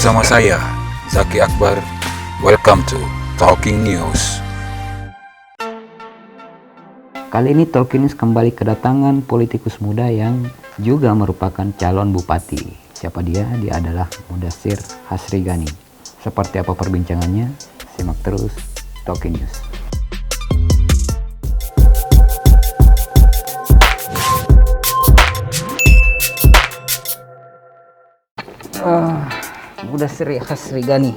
bersama saya, Zaki Akbar. Welcome to Talking News. Kali ini Talking News kembali kedatangan politikus muda yang juga merupakan calon bupati. Siapa dia? Dia adalah Mudasir Hasrigani. Seperti apa perbincangannya? Simak terus Talking News. Mudasir Hasrigani.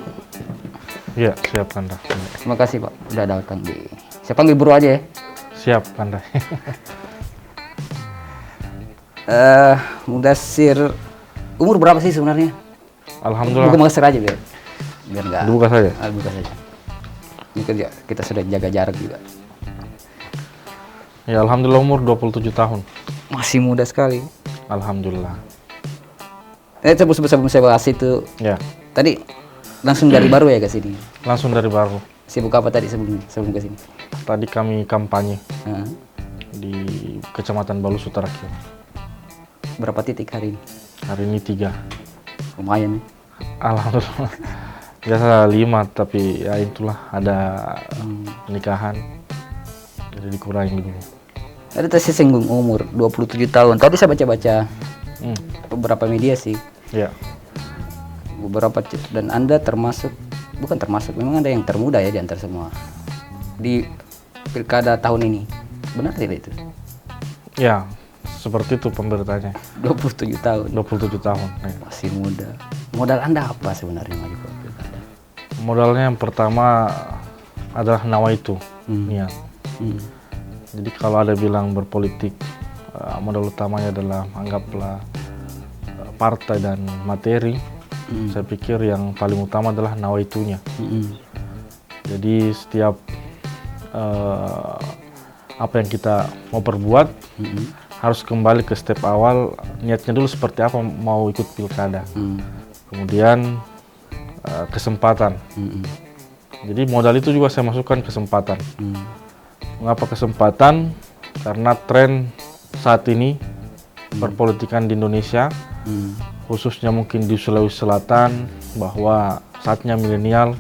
Iya, siap Kanda. Terima kasih Pak, udah datang di. Saya panggil bro aja ya. Siap Kanda. Mudasir, umur berapa sih sebenarnya? Alhamdulillah. Buka Mudasir aja biar nggak. Dibuka saja. Buka saja. Ini kerja kita sudah jaga jarak juga. Ya, alhamdulillah umur 27 tahun. Masih muda sekali. Alhamdulillah. Sebelum saya bahas itu, Ya, tadi langsung dari baru ya ke sini. langsung dari baru. Sibuk apa tadi sebelum ke sini? Tadi kami kampanye Nah, di Kecamatan Balus Utara. berapa titik hari ini? Hari ini 3. Lumayan. Alhamdulillah. Biasa 5, tapi ya itulah ada nikahan. Jadi dikurangi dulu. Tadi saya singgung umur 27 tahun. Tadi saya baca-baca beberapa media sih. Ya, Beberapa dan Anda bukan termasuk, memang Anda yang termuda ya di antara semua di pilkada tahun ini. Benar tidak itu? ya, seperti itu pemberitanya. 27 tahun. 27 tahun. Ya. Masih muda. Modal Anda apa sebenarnya maju ke pilkada? Modalnya yang pertama adalah nawaitu, niat. Jadi kalau ada bilang berpolitik, modal utamanya adalah anggaplah partai dan materi. Saya pikir yang paling utama adalah nawaitunya. Jadi setiap apa yang kita mau perbuat harus kembali ke step awal, niatnya dulu seperti apa mau ikut pilkada. Kemudian kesempatan. Jadi modal itu juga saya masukkan kesempatan. Mengapa kesempatan? Karena tren saat ini perpolitikan di Indonesia, khususnya mungkin di Sulawesi Selatan, bahwa saatnya milenial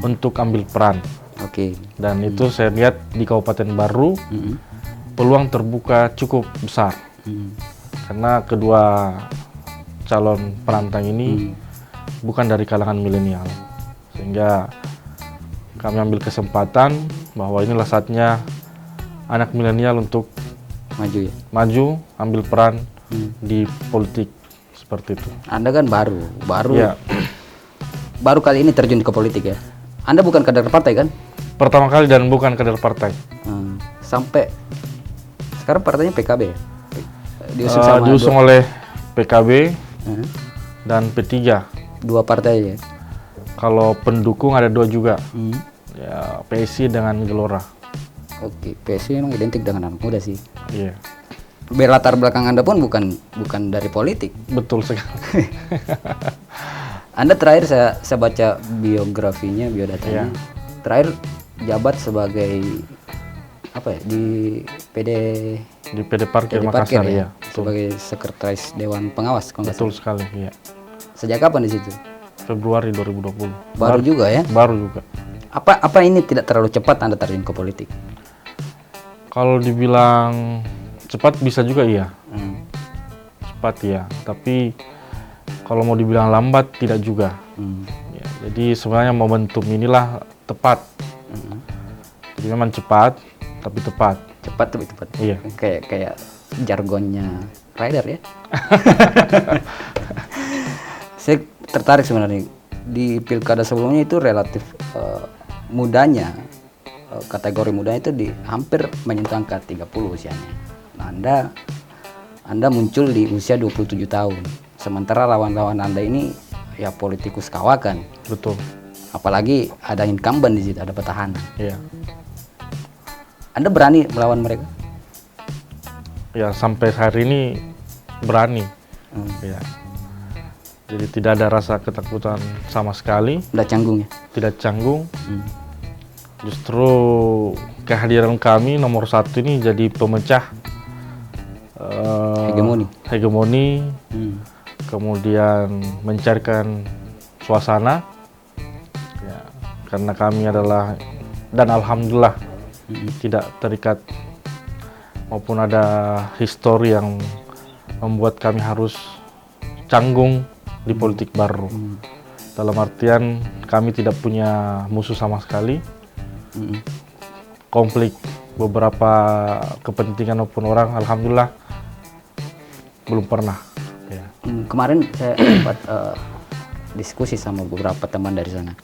untuk ambil peran. Oke. Dan itu saya lihat di Kabupaten Baru, peluang terbuka cukup besar. Karena kedua calon penantang ini bukan dari kalangan milenial. Sehingga kami ambil kesempatan bahwa inilah saatnya anak milenial untuk maju, ambil peran di politik seperti itu. Anda kan baru Ya, baru kali ini terjun ke politik ya. Anda bukan kader partai kan? pertama kali dan bukan kader partai. Sampai sekarang partainya PKB ya? Diusung oleh PKB dan P3. Dua partai ya? Kalau pendukung ada 2 juga. Ya, PSI dengan Gelora. Oke, PSI memang identik dengan anak muda sih. Iya. Latar belakang Anda pun bukan dari politik. Betul sekali. Anda terakhir saya baca biografinya, biodatanya. Terakhir jabat sebagai apa ya di PD Parkir Makassar ya. Sebagai sekretaris Dewan Pengawas kalau nggak Betul salah. sekali, ya. Sejak kapan di situ? Februari 2020. Baru juga ya? Baru juga. Apa ini tidak terlalu cepat Anda terjun ke politik? Kalau dibilang cepat bisa juga iya. Cepat ya, tapi kalau mau dibilang lambat tidak juga. Ya, jadi sebenarnya momentum inilah tepat. Jadi memang cepat tapi tepat. Cepat tapi tepat. Iya. Kayak jargonnya rider ya. Saya tertarik sebenarnya di pilkada sebelumnya itu relatif mudanya, kategori mudanya itu hampir menyentuh angka 30 usianya. Nah, Anda muncul di usia 27 tahun. Sementara lawan-lawan Anda ini ya politikus kawakan. Betul. Apalagi ada incumbent di situ, ada petahana. Iya. Anda berani melawan mereka? Ya, sampai hari ini berani. Ya. Jadi tidak ada rasa ketakutan sama sekali. Udah canggung ya? Tidak canggung. Justru kehadiran kami nomor 1 ini jadi pemecah hegemoni. Kemudian mencarikan suasana. Ya, karena kami adalah, dan alhamdulillah tidak terikat maupun ada histori yang membuat kami harus canggung di politik baru. Dalam artian kami tidak punya musuh sama sekali. Konflik beberapa kepentingan maupun orang, alhamdulillah belum pernah. Ya. Kemarin saya sempat diskusi sama beberapa teman dari sana.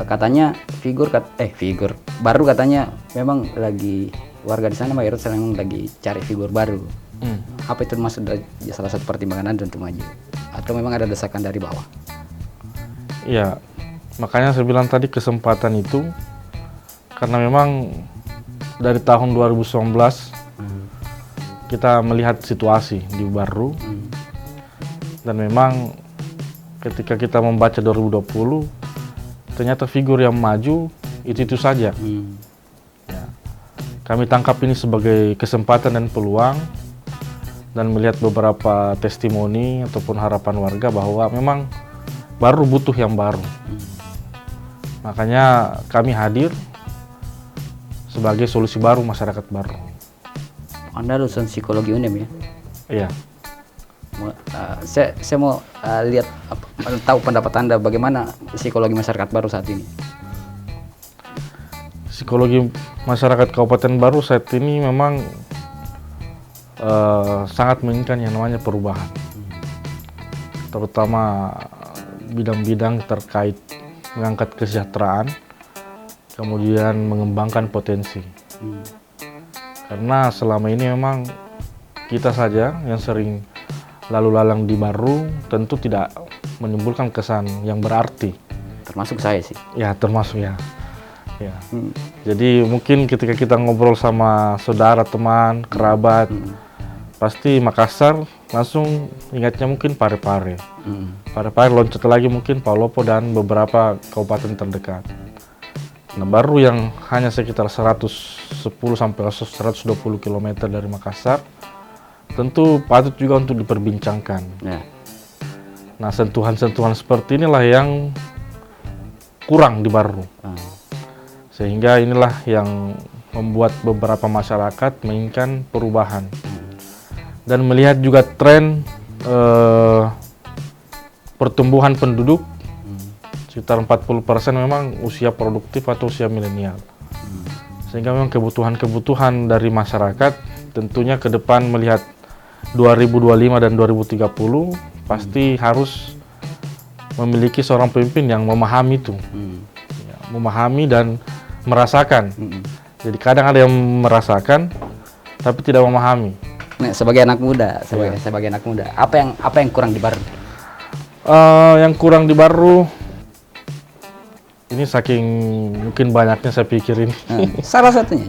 Katanya figur baru, katanya memang lagi warga di sana mayoritas memang lagi cari figur baru. Apa itu termasuk dari salah satu pertimbangan Anda untuk maju? Atau memang ada desakan dari bawah? Iya, makanya saya bilang tadi kesempatan itu karena memang dari tahun 2019 kita melihat situasi di Baru dan memang ketika kita membaca 2020 ternyata figur yang maju itu saja. Ya. Kami tangkap ini sebagai kesempatan dan peluang dan melihat beberapa testimoni ataupun harapan warga bahwa memang Baru butuh yang baru. Makanya kami hadir sebagai solusi baru masyarakat Baru. Anda lulusan psikologi UNEM ya? Iya. Saya mau lihat tahu pendapat Anda bagaimana psikologi masyarakat Baru saat ini. Psikologi masyarakat Kabupaten Baru saat ini memang sangat menginginkan yang namanya perubahan, terutama bidang-bidang terkait mengangkat kesejahteraan, kemudian mengembangkan potensi. Karena selama ini memang kita saja yang sering lalu lalang di Baru tentu tidak menimbulkan kesan yang berarti. Termasuk saya sih. Ya, termasuk ya. Ya. Jadi mungkin ketika kita ngobrol sama saudara, teman, kerabat, pasti Makassar langsung ingatnya mungkin Parepare. Parepare loncat lagi mungkin Palopo dan beberapa kabupaten terdekat. Nah, Baru yang hanya sekitar 110 sampai 120 km dari Makassar tentu patut juga untuk diperbincangkan. Ya. Nah, sentuhan-sentuhan seperti inilah yang kurang di Baru. Sehingga inilah yang membuat beberapa masyarakat menginginkan perubahan. Dan melihat juga tren pertumbuhan penduduk, sekitar 40% memang usia produktif atau usia milenial. Sehingga memang kebutuhan-kebutuhan dari masyarakat tentunya ke depan melihat 2025 dan 2030 pasti harus memiliki seorang pemimpin yang memahami itu. Ya, memahami dan merasakan. Jadi kadang ada yang merasakan tapi tidak memahami. Nah, sebagai anak muda, sebagai anak muda, apa yang kurang di Baru? Yang kurang di Baru ini saking mungkin banyaknya saya pikirin. Salah satunya.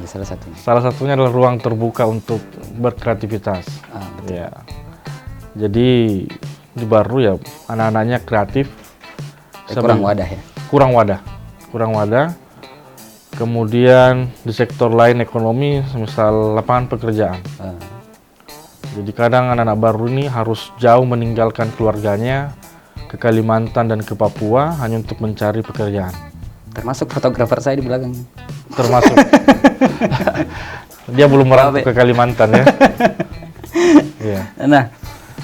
Salah satunya adalah ruang terbuka untuk berkreativitas. Ya. Jadi di Baru ya anak-anaknya kreatif. Kurang wadah ya. Kurang wadah. Kemudian di sektor lain ekonomi, misal lapangan pekerjaan. Jadi kadang anak-anak Baru ini harus jauh meninggalkan keluarganya ke Kalimantan dan ke Papua hanya untuk mencari pekerjaan. Termasuk fotografer saya di belakang. Termasuk. Dia belum merantau ke Kalimantan ya. Ya. Nah,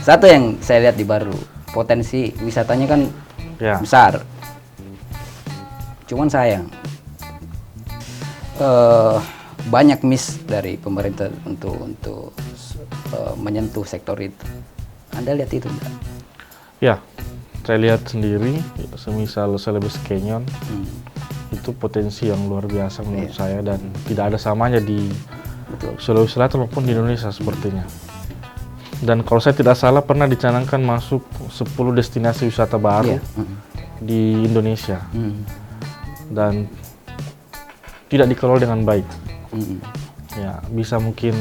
satu yang saya lihat di Baru, potensi wisatanya kan besar. Cuman sayang, banyak miss dari pemerintah untuk menyentuh sektor itu. Anda lihat itu enggak? Ya, saya lihat sendiri, semisal Celebes Canyon, itu potensi yang luar biasa menurut saya dan tidak ada samanya di Sulawesi Selatan maupun di Indonesia sepertinya. Dan kalau saya tidak salah pernah dicanangkan masuk 10 destinasi wisata baru di Indonesia. Dan tidak dikelola dengan baik. Ya, bisa mungkin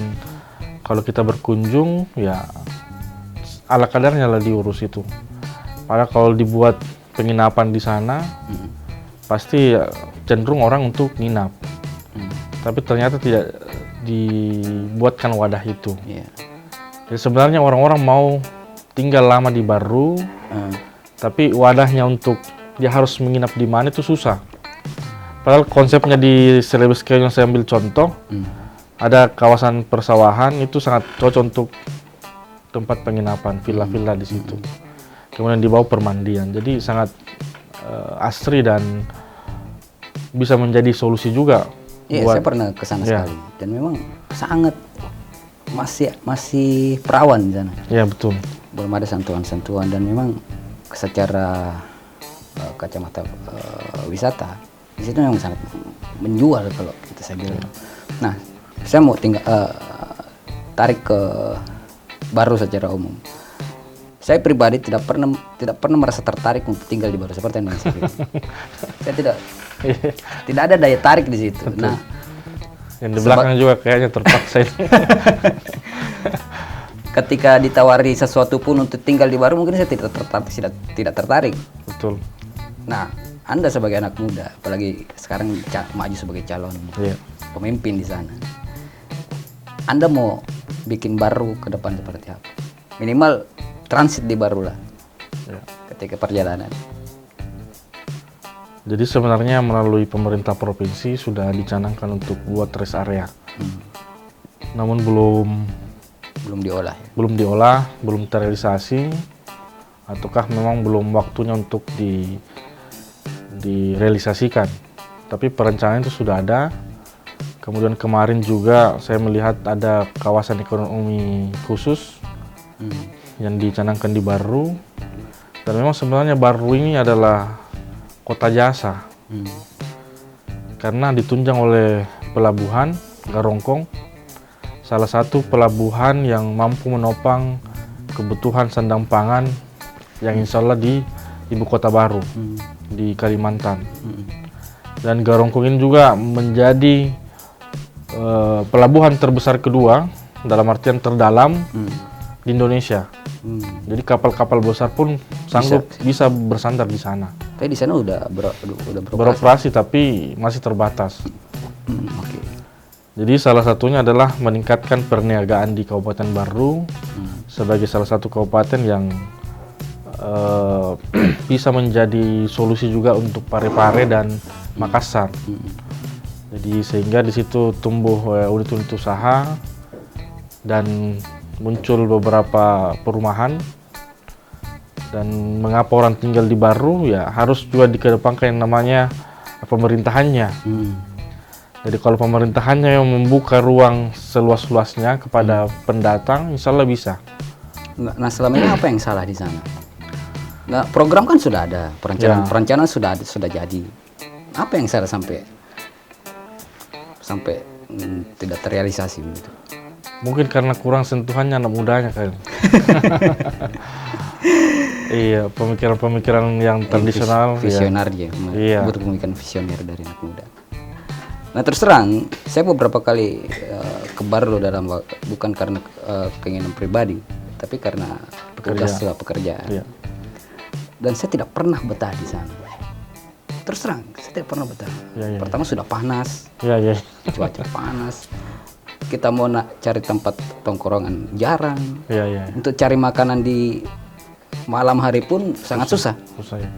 kalau kita berkunjung ya ala kadarnya lah diurus itu. Padahal kalau dibuat penginapan di sana pasti ya, cenderung orang untuk nginap. Tapi ternyata tidak dibuatkan wadah itu. Jadi sebenarnya orang-orang mau tinggal lama di Baru, Tapi wadahnya untuk dia harus menginap di mana itu susah. Padahal konsepnya di Celebes Keong yang saya ambil contoh, ada kawasan persawahan itu sangat cocok untuk tempat penginapan, villa-villa di situ. Kemudian di bawah permandian, jadi sangat asri dan bisa menjadi solusi juga. Iya, saya pernah ke sana sekali dan memang sangat masih perawan di sana. Iya betul. Belum ada sentuhan-sentuhan dan memang secara kacamata wisata di situ memang sangat menjual kalau kita saya bilang. Nah, saya mau tarik ke Baru secara umum. Saya pribadi tidak pernah merasa tertarik untuk tinggal di Baru seperti yang saya bilang. Saya tidak ada daya tarik di situ. Betul. Nah, yang di belakang juga kayaknya terpaksa. Ketika ditawari sesuatu pun untuk tinggal di Baru, mungkin saya tidak tertarik. Betul. Nah, Anda sebagai anak muda, apalagi sekarang maju sebagai calon pemimpin di sana, Anda mau bikin Baru ke depan seperti apa? Minimal transit di Baru lah ketika perjalanan. Jadi sebenarnya melalui pemerintah provinsi sudah dicanangkan untuk buat rest area, namun belum diolah, belum terrealisasi, ataukah memang belum waktunya untuk direalisasikan. Tapi perencanaan itu sudah ada. Kemudian kemarin juga saya melihat ada kawasan ekonomi khusus yang dicanangkan di Baru. Dan memang sebenarnya Baru ini adalah kota jasa, karena ditunjang oleh pelabuhan Garongkong, salah satu pelabuhan yang mampu menopang kebutuhan sandang pangan yang insya Allah di ibu kota baru di Kalimantan. Dan Garongkong ini juga menjadi pelabuhan terbesar kedua dalam artian terdalam di Indonesia. Jadi kapal-kapal besar pun sanggup bisa bersandar di sana. Tapi di sana udah beroperasi tapi masih terbatas. Okay. Jadi salah satunya adalah meningkatkan perniagaan di Kabupaten Baru sebagai salah satu kabupaten yang bisa menjadi solusi juga untuk Parepare dan Makassar. Jadi sehingga di situ tumbuh unit-unit usaha dan muncul beberapa perumahan. Dan mengapa orang tinggal di Baru, ya harus juga dikedepankan yang namanya pemerintahannya. Jadi kalau pemerintahannya yang membuka ruang seluas-luasnya kepada pendatang, insya Allah bisa. Nah, selama ini apa yang salah di sana? Nah, program kan sudah ada, perencanaan sudah jadi. Apa yang salah sampai tidak terrealisasi gitu? Mungkin karena kurang sentuhannya anak mudanya kan. Iya, pemikiran-pemikiran yang tradisional, visioner ya. Iya. Pemikiran visioner dari anak muda. Nah, terus terang, saya beberapa kali ke Baru bukan karena keinginan pribadi, tapi karena pekerjaan. Iya. Dan saya tidak pernah betah di sana. Terus terang, saya tidak pernah betah. Pertama sudah panas, cuaca panas. Kita mau cari tempat tongkrongan jarang. Untuk cari makanan di malam hari pun sangat susah. Ya.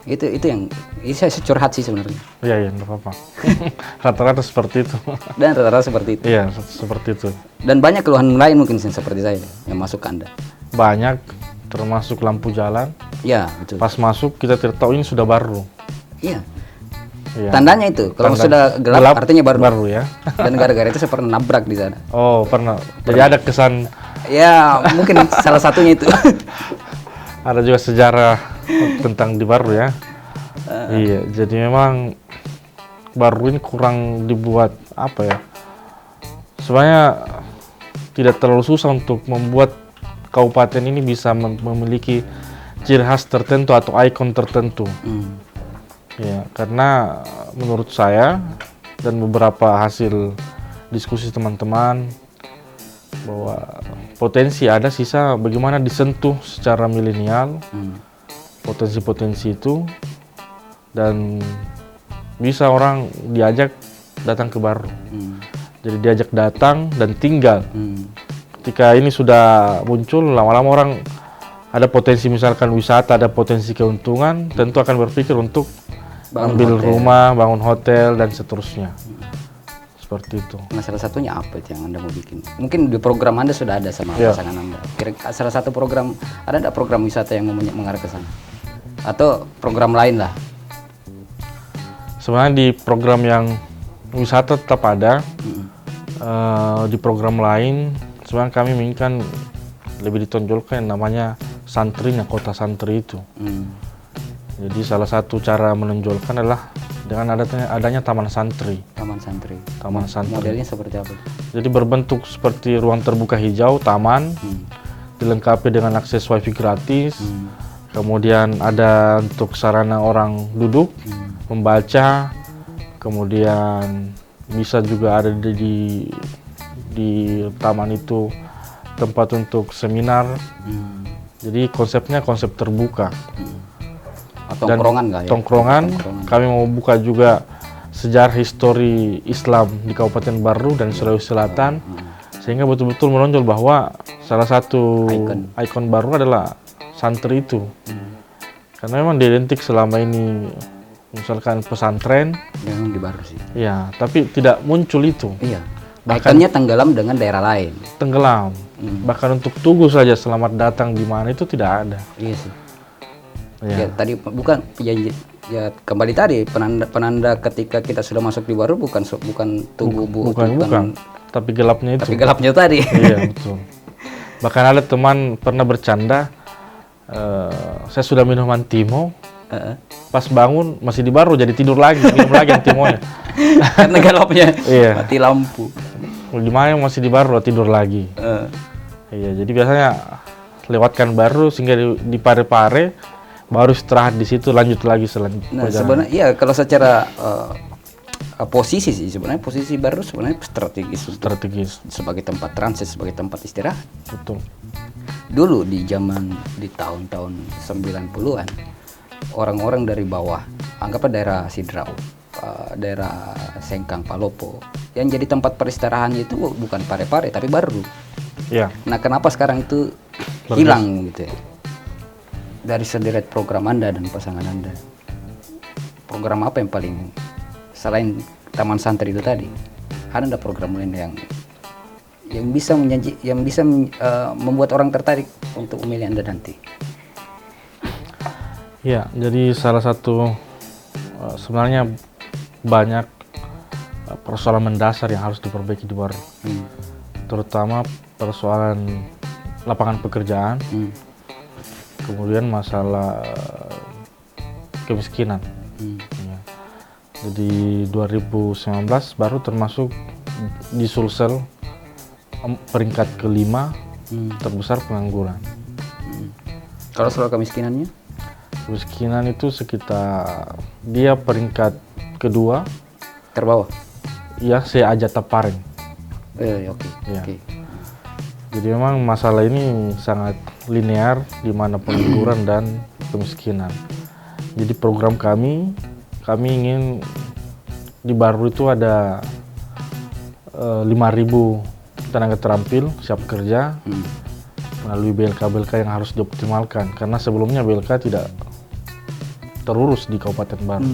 Itu yang saya curhat sih sebenarnya. Iya, nggak apa-apa. Rata-rata seperti itu. Dan rata-rata seperti itu. Iya, seperti itu. Dan banyak keluhan lain mungkin seperti saya yang masuk ke Anda. Banyak, termasuk lampu jalan. Iya, betul. Pas masuk kita tidak tahu ini sudah baru. Iya. Tandanya itu, kalau sudah gelap artinya baru ya. Dan gara-gara itu saya pernah nabrak di sana. Oh, pernah. Jadi ada kesan. Ya, mungkin salah satunya itu. Ada juga sejarah tentang di Baru ya. Iya, jadi memang Baru ini kurang dibuat apa ya? Sebenarnya tidak terlalu susah untuk membuat kabupaten ini bisa memiliki ciri khas tertentu atau ikon tertentu. Ya, karena menurut saya dan beberapa hasil diskusi teman-teman bahwa potensi ada, sisa bagaimana disentuh secara milenial potensi-potensi itu dan bisa orang diajak datang ke Baru. Jadi diajak datang dan tinggal. Ketika ini sudah muncul, lama-lama orang ada potensi misalkan wisata, ada potensi keuntungan, tentu akan berpikir untuk ambil rumah, bangun hotel dan seterusnya. Seperti itu. Nah, salah satunya apa itu yang Anda mau bikin? Mungkin di program Anda sudah ada sama pasangan Anda. Kira-kira salah satu program, ada nggak program wisata yang mau mengarah ke sana? Atau program lain lah? Sebenarnya di program yang wisata tetap ada. Di program lain, sebenarnya kami inginkan lebih ditonjolkan yang namanya santrinya, kota santri itu. Jadi salah satu cara menonjolkan adalah dengan adanya taman santri. Taman santri. Taman santri. Modelnya seperti apa? Jadi berbentuk seperti ruang terbuka hijau, taman, dilengkapi dengan akses wifi gratis. Kemudian ada untuk sarana orang duduk, membaca. Kemudian bisa juga ada di taman itu tempat untuk seminar. Jadi konsepnya konsep terbuka. Atau tongkrongan nggak ya? Tongkrongan. Kami mau buka juga sejarah histori Islam di Kabupaten Baru dan Sulawesi Selatan, sehingga betul-betul menonjol bahwa salah satu ikon Baru adalah santri itu. Karena memang identik selama ini misalkan pesantren yang di Baru sih. Ya, tapi tidak muncul itu. Iya. Ikonnya tenggelam dengan daerah lain. Tenggelam. Bahkan untuk tugu saja selamat datang di mana itu tidak ada. Iya sih. Ya. Ya, tadi bukan ya kembali tadi penanda ketika kita sudah masuk di Baru bukan tugu bukan, tapi gelapnya itu. Tapi gelapnya tadi. Iya, betul. Bahkan ada teman pernah bercanda, saya sudah minum antimo, pas bangun masih di Baru, jadi tidur lagi, minum lagi antimonya. Karena gelapnya. Iya. Mati lampu. Gimana masih di Baru tidur lagi. Iya, jadi biasanya lewatkan Baru sehingga di Pare-Pare, baru istirahat di situ, lanjut lagi selanjutnya. Nah, sebenarnya iya kalau secara posisi sih sebenarnya posisi Baru sebenarnya strategis sebagai tempat transit, sebagai tempat istirahat. Betul. Dulu di tahun-tahun 90-an, orang-orang dari bawah, anggaplah daerah Sidrau, daerah Sengkang, Palopo, yang jadi tempat peristirahannya itu bukan Pare-Pare tapi Baru. Iya. Nah, kenapa sekarang itu hilang gitu ya? Dari sederet program Anda dan pasangan Anda, program apa yang paling, selain taman santri itu tadi, ada nggak program lain yang bisa membuat orang tertarik untuk memilih Anda nanti? Ya, jadi salah satu sebenarnya banyak persoalan mendasar yang harus diperbaiki di Baru, terutama persoalan lapangan pekerjaan. Kemudian masalah kemiskinan. Ya. Jadi 2019 Baru termasuk di Sulsel peringkat ke-5 terbesar pengangguran. Kalau soal kemiskinannya? Kemiskinan itu sekitar dia peringkat kedua. Terbawah? Ya, Aja Tapareng. Oke. Ya. Jadi memang masalah ini sangat linear di mana pengangguran dan kemiskinan. Jadi program kami ingin di Baru itu ada 5.000 tenaga terampil siap kerja melalui BLK yang harus dioptimalkan, karena sebelumnya BLK tidak terurus di Kabupaten Baru.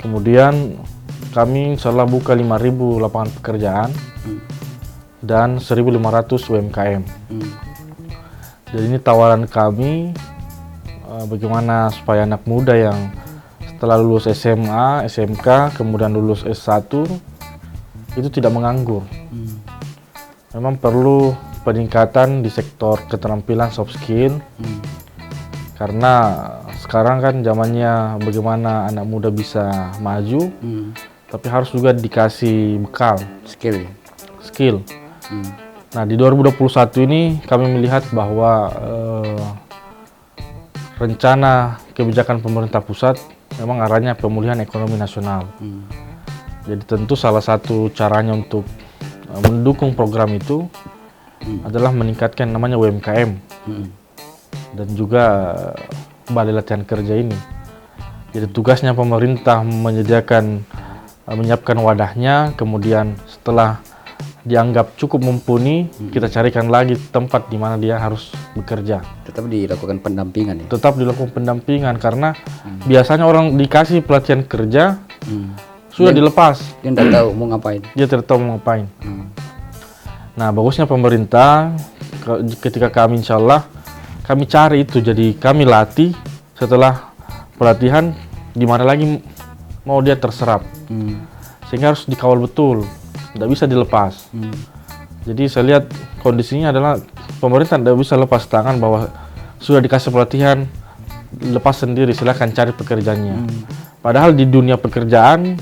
Kemudian kami insya Allah buka 5.000 lapangan pekerjaan dan 1.500 UMKM. Jadi ini tawaran kami, bagaimana supaya anak muda yang setelah lulus SMA, SMK, kemudian lulus S1 itu tidak menganggur. Memang perlu peningkatan di sektor keterampilan soft skill, karena sekarang kan zamannya bagaimana anak muda bisa maju, tapi harus juga dikasih bekal, skill. Nah, di 2021 ini kami melihat bahwa rencana kebijakan pemerintah pusat memang arahnya pemulihan ekonomi nasional. Jadi tentu salah satu caranya untuk mendukung program itu adalah meningkatkan namanya UMKM dan juga balai latihan kerja ini. Jadi tugasnya pemerintah menyiapkan wadahnya, kemudian setelah dianggap cukup mumpuni, kita carikan lagi tempat di mana dia harus bekerja. Tetap dilakukan pendampingan ya. Tetap dilakukan pendampingan karena biasanya orang dikasih pelatihan kerja sudah dilepas, Dia tidak tahu mau ngapain. dia tidak tahu mau ngapain. Nah, bagusnya pemerintah ketika kami insya Allah kami cari itu, jadi kami latih setelah pelatihan di mana lagi mau dia terserap, sehingga harus dikawal betul, tidak bisa dilepas. Jadi saya lihat kondisinya adalah pemerintah tidak bisa lepas tangan bahwa sudah dikasih pelatihan, lepas sendiri, silahkan cari pekerjaannya. Padahal di dunia pekerjaan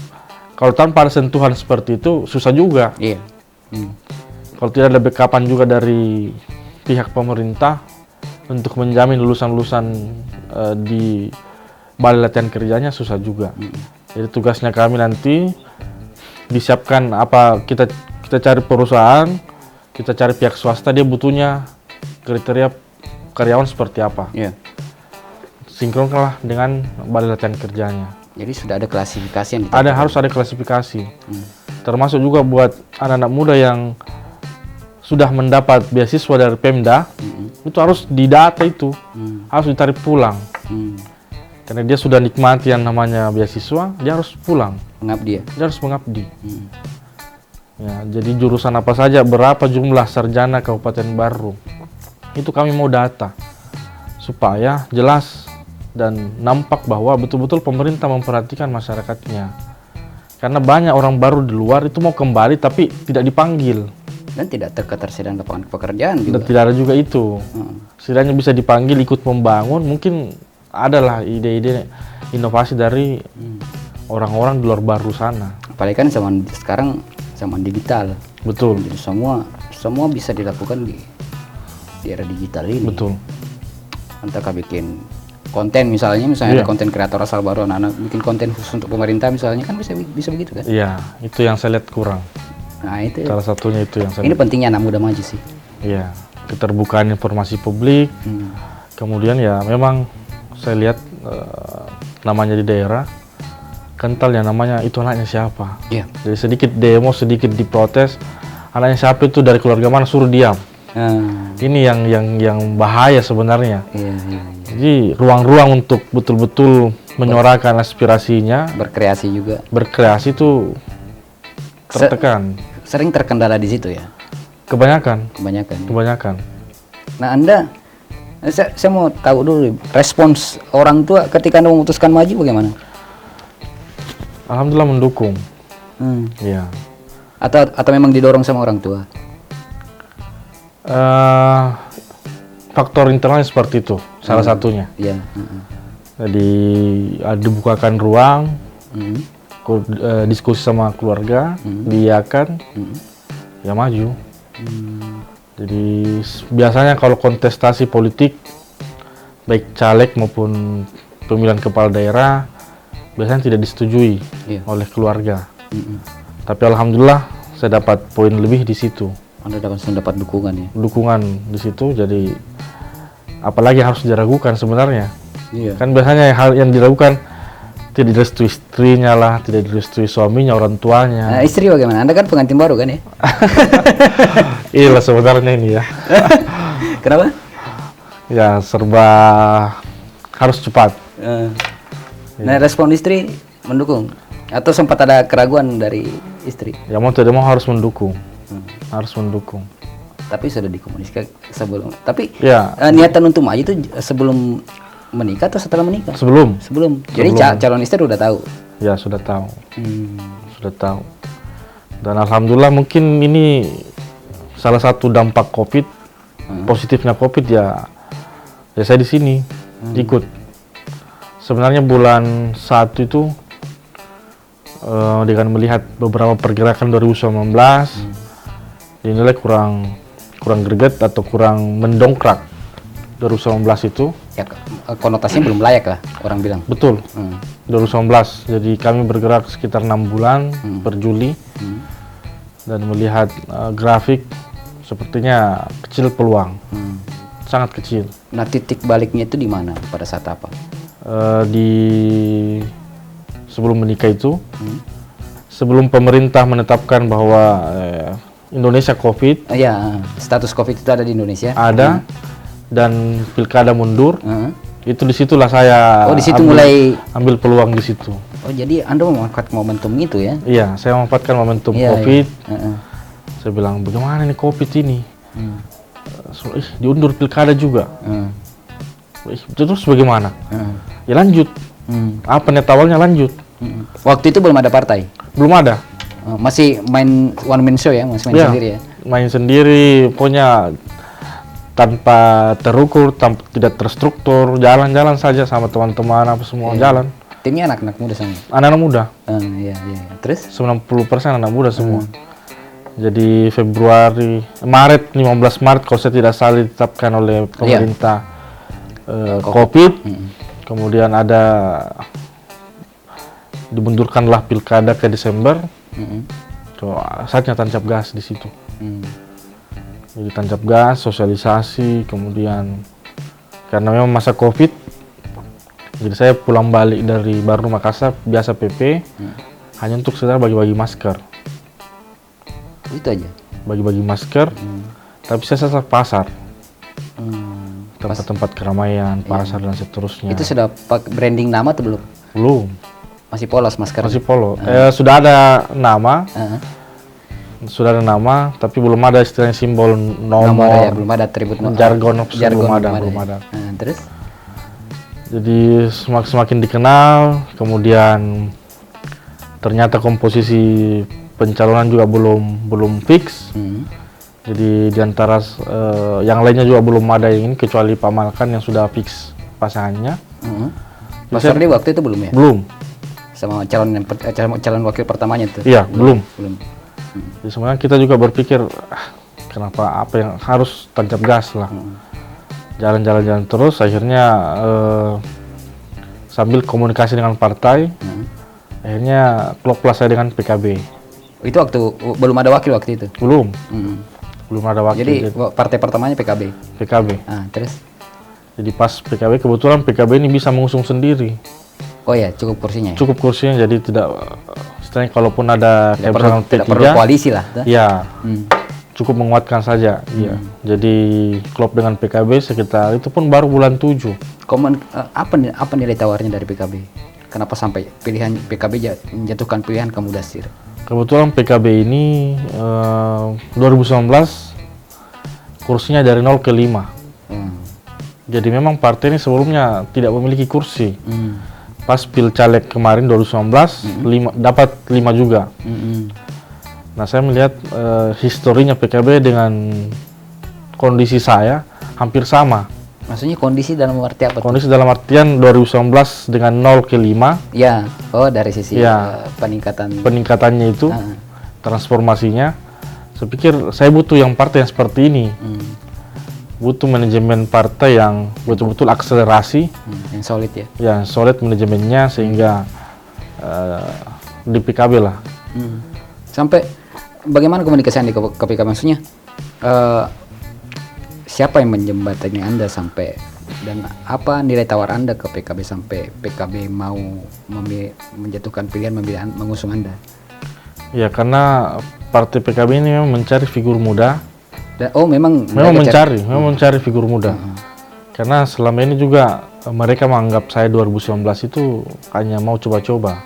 kalau tanpa ada sentuhan seperti itu susah juga. Iya. Kalau tidak ada backupan juga dari pihak pemerintah untuk menjamin lulusan-lulusan di balai latihan kerjanya susah juga. Jadi tugasnya kami nanti disiapkan apa, kita cari perusahaan, kita cari pihak swasta, dia butuhnya kriteria karyawan seperti apa. Iya. Sinkronkanlah dengan balai latihan kerjanya. Jadi sudah ada klasifikasi yang Harus ada klasifikasi. Termasuk juga buat anak-anak muda yang sudah mendapat beasiswa dari Pemda, itu harus didata itu, harus ditarik pulang. Karena dia sudah nikmati yang namanya beasiswa, dia harus pulang. mengabdi ya. Dia harus mengabdi. Ya, jadi jurusan apa saja, berapa jumlah sarjana Kabupaten Baru, itu kami mau data supaya jelas dan nampak bahwa betul-betul pemerintah memperhatikan masyarakatnya. Karena banyak orang baru di luar itu mau kembali tapi tidak dipanggil. Dan tidak ketersediaan lapangan pekerjaan juga. Tidak ada juga itu. Setidaknya bisa dipanggil ikut membangun, mungkin adalah ide-ide inovasi dari orang-orang di luar Baru sana. Apalagi kan zaman sekarang zaman digital. Betul. Jadi semua bisa dilakukan di era digital ini. Betul. Entahkah bikin konten misalnya ada konten kreator asal baru, anak-anak bikin konten khusus untuk pemerintah misalnya, kan bisa begitu kan? Iya, itu yang saya lihat kurang. Nah itu. Salah satunya itu yang saya Ini pentingnya anak muda maju sih. Iya, keterbukaan informasi publik. Kemudian ya memang saya lihat namanya di daerah kental ya, namanya itu anaknya siapa. Iya. Jadi sedikit demo, sedikit diprotes, anaknya siapa itu dari keluarga mana, suruh diam. Ini yang bahaya sebenarnya. Iya. Jadi ruang-ruang untuk betul-betul menyuarakan aspirasinya, Berkreasi juga. berkreasi itu tertekan. Sering terkendala di situ ya. Kebanyakan. Nah Anda, saya mau tahu dulu respons orang tua ketika Anda memutuskan maju bagaimana? Alhamdulillah mendukung. Iya. Atau memang didorong sama orang tua? Faktor internalnya seperti itu, salah satunya. Iya. Jadi dibukakan ruang, diskusi sama keluarga, diiakan, ya maju. Jadi biasanya kalau kontestasi politik, baik caleg maupun pemilihan kepala daerah, biasanya tidak disetujui oleh keluarga. Tapi alhamdulillah saya dapat poin lebih di situ. Anda dapat dukungan ya? Dukungan di situ, jadi apalagi harus diragukan sebenarnya. Iya. Kan biasanya hal yang diragukan tidak direstui istrinya lah, tidak direstui suaminya, orang tuanya. Nah, istri bagaimana? Anda kan pengantin baru kan ya? Iya sebenarnya ini ya. Kenapa? Ya serba harus cepat. Nah, respon istri mendukung? Atau sempat ada keraguan dari istri? Ya mau tidak mau harus mendukung. Harus mendukung. Tapi sudah dikomunikasikan sebelum. Tapi ya, niatan untuk maju itu sebelum menikah atau setelah menikah? Sebelum. Jadi calon istri udah tahu? Ya sudah tahu. Sudah tahu. Dan alhamdulillah mungkin ini salah satu dampak COVID, positifnya COVID ya saya di sini ikut. Sebenarnya bulan 1 itu dengan melihat beberapa pergerakan 2019 dinilai kurang greget atau kurang mendongkrak 2019 itu. Ya, konotasinya belum layak lah orang bilang. Betul. 2019. Jadi kami bergerak sekitar 6 bulan per Juli dan melihat grafik sepertinya kecil peluang, sangat kecil. Nah titik baliknya itu di mana, pada saat apa? Di sebelum menikah itu, sebelum pemerintah menetapkan bahwa Indonesia COVID Ya, status COVID itu ada di Indonesia. ada dan pilkada mundur. Heeh. Itu disitulah saya Oh, di situ mulai. ambil peluang di situ. Oh, jadi Anda memanfaatkan momentum itu ya? Iya, saya memanfaatkan momentum Iya, COVID. iya. Heeh. Saya bilang, bagaimana ini COVID ini? Hmm. Diundur pilkada juga. Heeh. Terus bagaimana? Heeh. Ya lanjut. Hmm. Apa niat awalnya lanjut? Hmm. Waktu itu belum ada partai. Belum ada. Masih main one man show ya, masih main Iya, sendiri ya. main sendiri, pokoknya tanpa terukur, tidak terstruktur, jalan-jalan saja sama teman-teman apa semua jalan. Timnya anak-anak muda sama. Anak-anak muda, Iya, iya. Terus? 90% anak muda semua. Jadi Maret 15 Maret kalau saya tidak salah ditetapkan oleh pemerintah COVID. Kemudian ada dimundurkanlah pilkada ke Desember. So, saatnya tancap gas di situ. Jadi tancap gas, sosialisasi, kemudian karena memang masa COVID, jadi saya pulang balik dari baru Makassar, biasa PP, hanya untuk sekedar bagi-bagi masker. Itu aja. Bagi-bagi masker, tapi saya sasar pasar, tempat-tempat keramaian, pasar dan seterusnya. Itu sudah pakai branding nama atau belum? Belum, Masih polos masker. masih polo. Sudah ada nama, sudah ada nama, tapi belum ada istilahnya simbol nomor, ya, belum ada atribut jargon, belum ada. ya. Terus? Jadi semakin dikenal, kemudian ternyata komposisi pencalonan juga belum fix. Jadi diantara yang lainnya juga belum ada yang ini kecuali Pak Malkan yang sudah fix pasangannya. Mas Sordi waktu itu belum ya? Belum. Sama calon wakil pertamanya itu? Iya, belum. Belum. Jadi sebenarnya kita juga berpikir, kenapa apa yang harus tancap gas lah. Jalan-jalan terus, akhirnya sambil komunikasi dengan partai, akhirnya kloplah saya dengan PKB. Itu waktu belum ada wakil waktu itu? Belum ada wakil. Jadi partai pertamanya PKB? PKB. Terus? Jadi pas PKB, kebetulan PKB ini bisa mengusung sendiri. Oh ya, cukup kursinya ya? Cukup kursinya, jadi tidak, istilahnya kalaupun ada tidak perlu koalisi lah. Ya, cukup menguatkan saja. Iya. Jadi klop dengan PKB sekitar itu pun baru bulan 7. Apa nilai tawarnya dari PKB? Kenapa sampai pilihan PKB menjatuhkan pilihan ke Mudasir? Kebetulan PKB ini 2019 kursinya dari 0 ke 5. Jadi memang partai ini sebelumnya tidak memiliki kursi. Pas pilcaleg kemarin 2019 dapat 5 juga. Nah, saya melihat historinya PKB dengan kondisi saya hampir sama. Maksudnya kondisi dalam arti apa? Kondisi dalam artian 2019 dengan 0 ke 5. Ya, dari sisi ya, peningkatannya itu, transformasinya. Saya pikir saya butuh yang partai yang seperti ini. Butuh manajemen partai yang betul-betul akselerasi, yang solid ya. Ya, solid manajemennya sehingga di PKB lah. Sampai bagaimana komunikasi Anda ke PKB? Maksudnya siapa yang menjembatani Anda sampai, dan apa nilai tawar Anda ke PKB sampai PKB mau menjatuhkan pilihan mengusung Anda? Ya, karena partai PKB ini memang mencari figur muda. Memang mencari figur muda. Karena selama ini juga mereka menganggap saya 2019 itu hanya mau coba-coba.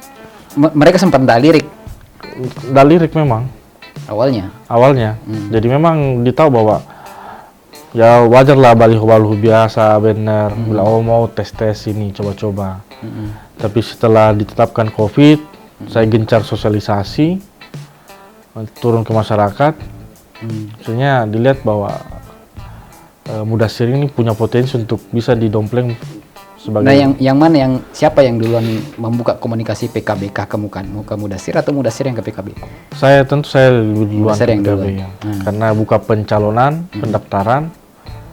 Mereka sempat lirik memang awalnya. Jadi memang ditahu bahwa ya wajarlah baliho-baliho biasa benar, bilang mau tes ini coba-coba. Tapi setelah ditetapkan COVID, saya gencar sosialisasi, turun ke masyarakat. Maksudnya dilihat bahwa Mudasir ini punya potensi untuk bisa didompleng sebagai. Nah, siapa yang duluan membuka komunikasi PKB kah ke Mudasir atau Mudasir yang ke PKB? Saya duluan yang PKB duluan. Ya. Karena buka pencalonan, pendaftaran,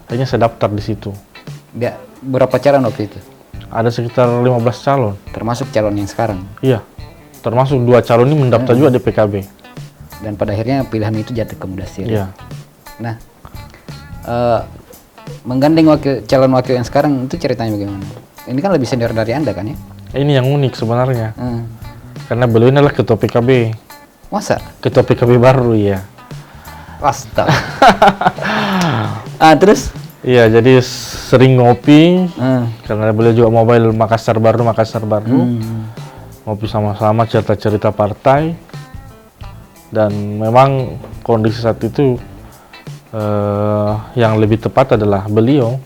akhirnya saya daftar di situ. Ya, berapa calon waktu itu? Ada sekitar 15 calon. Termasuk calon yang sekarang? Iya, termasuk 2 calon ini mendaftar juga di PKB. Dan pada akhirnya pilihan itu jatuh ke Mudasir. Iya. Nah, menggandeng calon wakil yang sekarang itu ceritanya bagaimana? Ini kan lebih senior dari Anda kan ya? Ini yang unik sebenarnya. Karena beliau ini adalah ketua PKB. Masa? Ketua PKB baru ya. Astaga. Terus? Iya, jadi sering ngopi Ah. karena beliau juga mobile Makassar Baru. Ngopi sama-sama cerita-cerita partai. Dan memang kondisi saat itu yang lebih tepat adalah beliau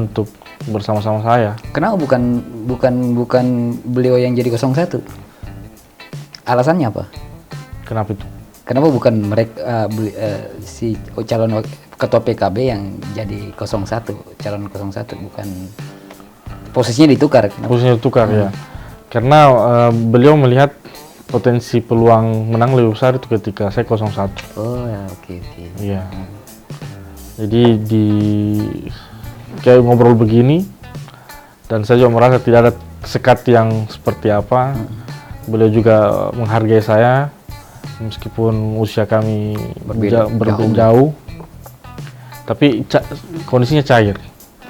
untuk bersama-sama saya. Kenapa bukan beliau yang jadi 01? Alasannya apa? Kenapa itu? Kenapa bukan mereka si calon ketua PKB yang jadi 01, calon 01, bukan posisinya ditukar? Kenapa? Posisinya ditukar ya. Karena beliau melihat potensi peluang menang lebih besar itu ketika saya 01. Oh ya, oke. Iya. Jadi kayak ngobrol begini, dan saya juga merasa tidak ada sekat yang seperti apa. Beliau juga menghargai saya meskipun usia kami berbeda jauh. Tapi kondisinya cair.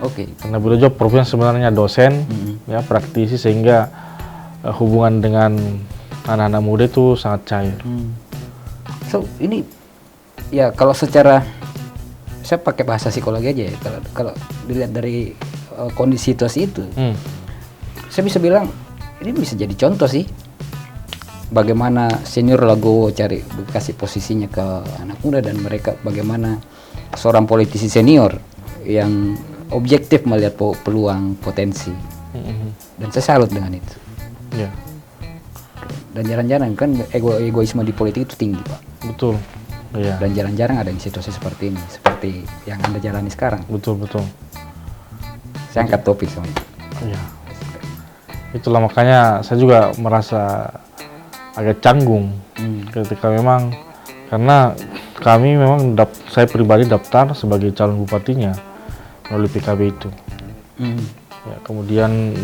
Oke. Karena beliau juga profesinya sebenarnya dosen, ya praktisi, sehingga hubungan dengan anak-anak muda itu sangat cair. So ini ya kalau secara saya pakai bahasa psikologi aja ya, kalau dilihat dari kondisi situasi itu, saya bisa bilang ini bisa jadi contoh sih bagaimana senior Legowo kasih posisinya ke anak muda, dan mereka bagaimana seorang politisi senior yang objektif melihat peluang potensi, dan saya salut dengan itu. Yeah. Dan jarang-jarang kan egoisme di politik itu tinggi, Pak. Betul. Iya. Dan jarang-jarang ada situasi seperti ini, seperti yang Anda jalani sekarang. Betul. Saya angkat topik sama itu. Iya. Itulah makanya saya juga merasa agak canggung ketika memang, karena kami memang saya pribadi daftar sebagai calon bupatinya melalui PKB itu. Ya, kemudian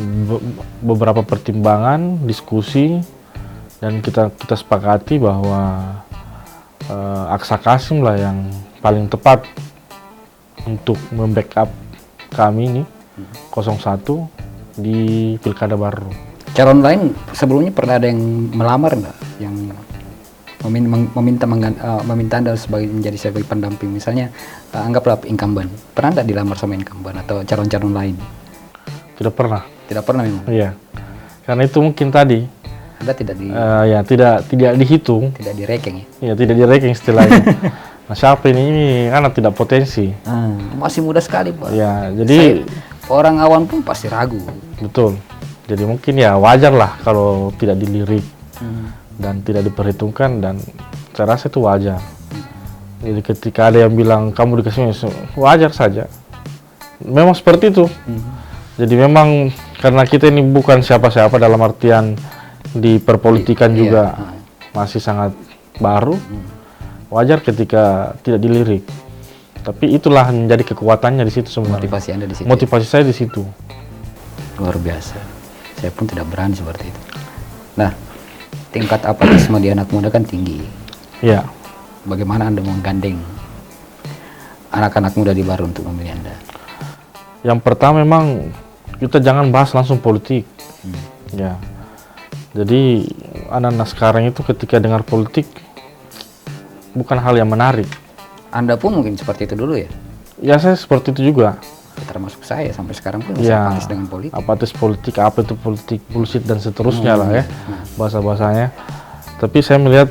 beberapa pertimbangan, diskusi, dan kita sepakati bahwa Aksa Kasim lah yang paling tepat untuk membackup kami ini 01 di Pilkada Baru. Calon lain sebelumnya pernah ada yang melamar nggak, yang meminta Anda menjadi sebagai pendamping, misalnya anggaplah incumbent, pernah nggak dilamar sama incumbent atau calon-calon lain? Tidak pernah. Tidak pernah memang. Iya. Karena itu mungkin tadi Anda tidak tidak dihitung. tidak direkeng ya. Ya, tidak di-ranking istilahnya. Nah, siapa ini karena tidak potensi. Masih muda sekali, Pak. Ya, jadi orang awam pun pasti ragu. betul. Jadi mungkin ya wajar lah kalau tidak dilirik dan tidak diperhitungkan, dan saya rasa itu wajar. Jadi ketika ada yang bilang kamu dikasih, wajar saja. Memang seperti itu. Jadi memang karena kita ini bukan siapa-siapa dalam artian di perpolitikan juga masih sangat baru, wajar ketika tidak dilirik. Tapi itulah menjadi kekuatannya di situ sebenarnya. Motivasi Anda di situ. Motivasi saya di situ. Luar biasa. Saya pun tidak berani seperti itu. Nah, tingkat apatisme di anak muda kan tinggi. Ya. Bagaimana Anda menggandeng anak-anak muda di Baru untuk memilih Anda? Yang pertama memang kita jangan bahas langsung politik. Ya. Jadi anak-anak sekarang itu ketika dengar politik bukan hal yang menarik. Anda pun mungkin seperti itu dulu ya? Ya, saya seperti itu juga. Termasuk saya sampai sekarang pun masih Ya, apatis dengan politik. apatis politik, apa itu politik, bullshit dan seterusnya lah ya, bahasa-bahasanya. Tapi saya melihat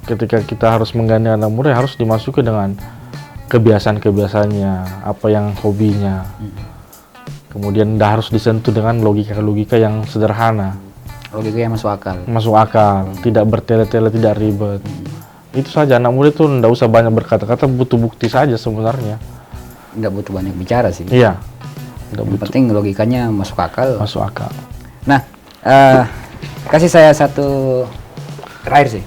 ketika kita harus menggandeng anak muda, harus dimasuki dengan kebiasaan-kebiasaannya, apa yang hobinya. Kemudian harus disentuh dengan logika-logika yang sederhana. Logika yang masuk akal. Masuk akal, tidak bertele-tele, tidak ribet. Itu saja, anak muda itu tidak usah banyak berkata-kata, butuh bukti saja sebenarnya. Nggak butuh banyak bicara sih. Iya. Yang penting logikanya masuk akal. Masuk akal. Nah, kasih saya satu terakhir sih.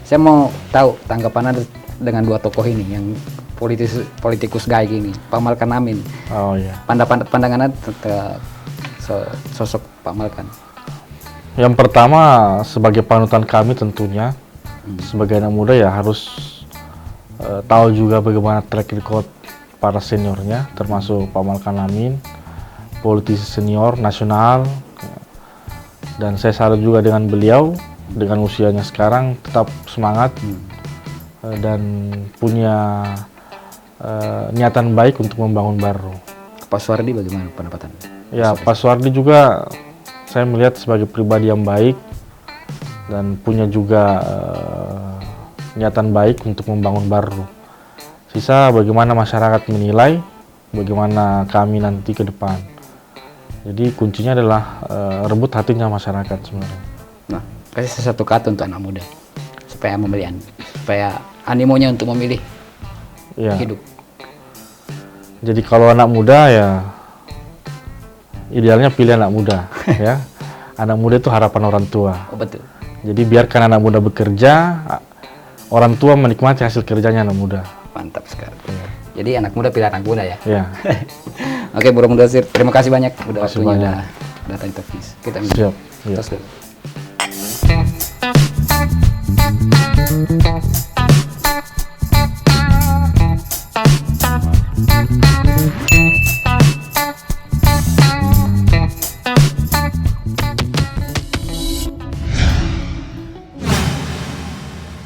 Saya mau tahu tanggapan Anda dengan dua tokoh ini yang politikus gay gini, Pak Malkan Amin. Oh iya. Pandangan Anda tentang sosok Pak Malkan. Yang pertama, sebagai panutan kami tentunya, sebagai anak muda ya harus tahu juga bagaimana track record para seniornya, termasuk Pak Malkan Amin, politisi senior nasional. Dan saya salut juga dengan beliau dengan usianya sekarang tetap semangat dan punya niatan baik untuk membangun baru. Pak Suwardi bagaimana pendapatan? Ya, Pak Suwardi juga saya melihat sebagai pribadi yang baik dan punya juga niatan baik untuk membangun baru. Sisa bagaimana masyarakat menilai, bagaimana kami nanti ke depan. Jadi kuncinya adalah rebut hatinya masyarakat sebenarnya. Nah, kasih satu kata untuk anak muda supaya memilih, supaya animonya untuk memilih Ya. hidup. Jadi kalau anak muda ya idealnya pilih anak muda ya. Anak muda itu harapan orang tua. Oh, betul. Jadi biarkan anak muda bekerja, orang tua menikmati hasil kerjanya anak muda. Mantap sekali. Jadi anak muda pilih anak muda ya. Ya. Oke, Bro Mudasir, terima kasih banyak udah Terima kasih waktunya banyak. udah datang interview. Kita Siap. Iya. Terus dulu.